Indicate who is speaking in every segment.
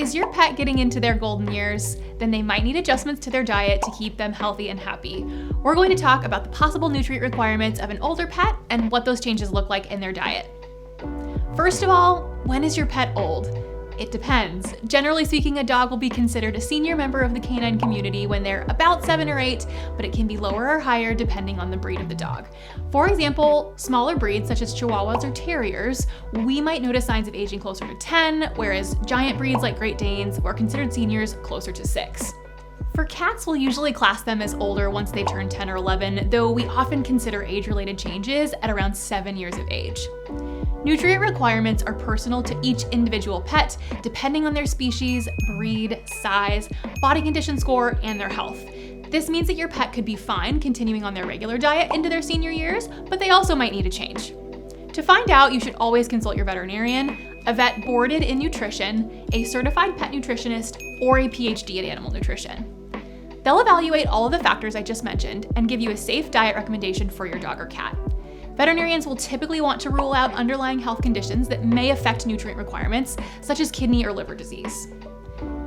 Speaker 1: Is your pet getting into their golden years? Then they might need adjustments to their diet to keep them healthy and happy. We're going to talk about the possible nutrient requirements of an older pet and what those changes look like in their diet. First of all, when is your pet old? It depends. Generally speaking, a dog will be considered a senior member of the canine community when they're about 7 or 8, but it can be lower or higher depending on the breed of the dog. For example, smaller breeds such as Chihuahuas or Terriers, we might notice signs of aging closer to 10, whereas giant breeds like Great Danes are considered seniors closer to 6. For cats, we'll usually class them as older once they turn 10 or 11, though we often consider age-related changes at around 7 years of age. Nutrient requirements are personal to each individual pet, depending on their species, breed, size, body condition score, and their health. This means that your pet could be fine continuing on their regular diet into their senior years, but they also might need a change. To find out, you should always consult your veterinarian, a vet boarded in nutrition, a certified pet nutritionist, or a PhD in animal nutrition. They'll evaluate all of the factors I just mentioned and give you a safe diet recommendation for your dog or cat. Veterinarians will typically want to rule out underlying health conditions that may affect nutrient requirements, such as kidney or liver disease.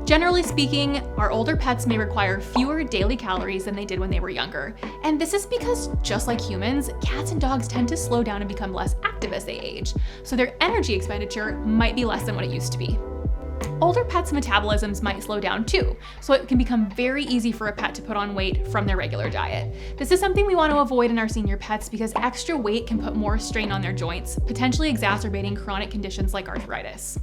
Speaker 1: Generally speaking, our older pets may require fewer daily calories than they did when they were younger. And this is because, just like humans, cats and dogs tend to slow down and become less active as they age, so their energy expenditure might be less than what it used to be. Older pets' metabolisms might slow down too, so it can become very easy for a pet to put on weight from their regular diet. This is something we want to avoid in our senior pets because extra weight can put more strain on their joints, potentially exacerbating chronic conditions like arthritis.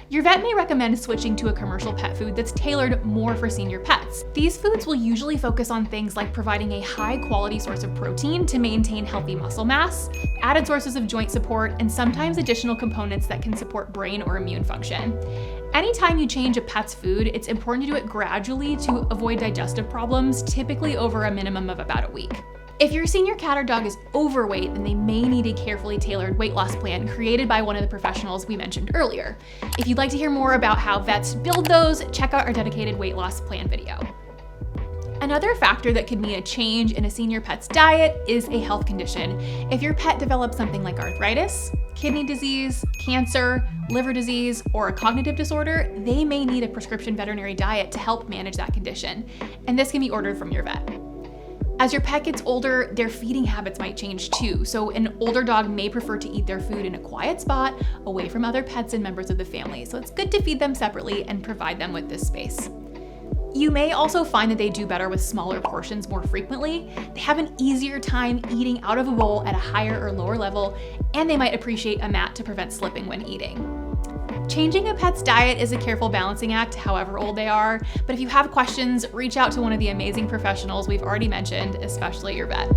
Speaker 1: Your vet may recommend switching to a commercial pet food that's tailored more for senior pets. These foods will usually focus on things like providing a high-quality source of protein to maintain healthy muscle mass, added sources of joint support, and sometimes additional components that can support brain or immune function. Anytime you change a pet's food, it's important to do it gradually to avoid digestive problems, typically over a minimum of about a week. If your senior cat or dog is overweight, then they may need a carefully tailored weight loss plan created by one of the professionals we mentioned earlier. If you'd like to hear more about how vets build those, check out our dedicated weight loss plan video. Another factor that could mean a change in a senior pet's diet is a health condition. If your pet develops something like arthritis, kidney disease, cancer, liver disease, or a cognitive disorder, they may need a prescription veterinary diet to help manage that condition, and this can be ordered from your vet. As your pet gets older, their feeding habits might change too, so an older dog may prefer to eat their food in a quiet spot, away from other pets and members of the family, so it's good to feed them separately and provide them with this space. You may also find that they do better with smaller portions more frequently. They have an easier time eating out of a bowl at a higher or lower level, and they might appreciate a mat to prevent slipping when eating. Changing a pet's diet is a careful balancing act, however old they are, but if you have questions, reach out to one of the amazing professionals we've already mentioned, especially your vet.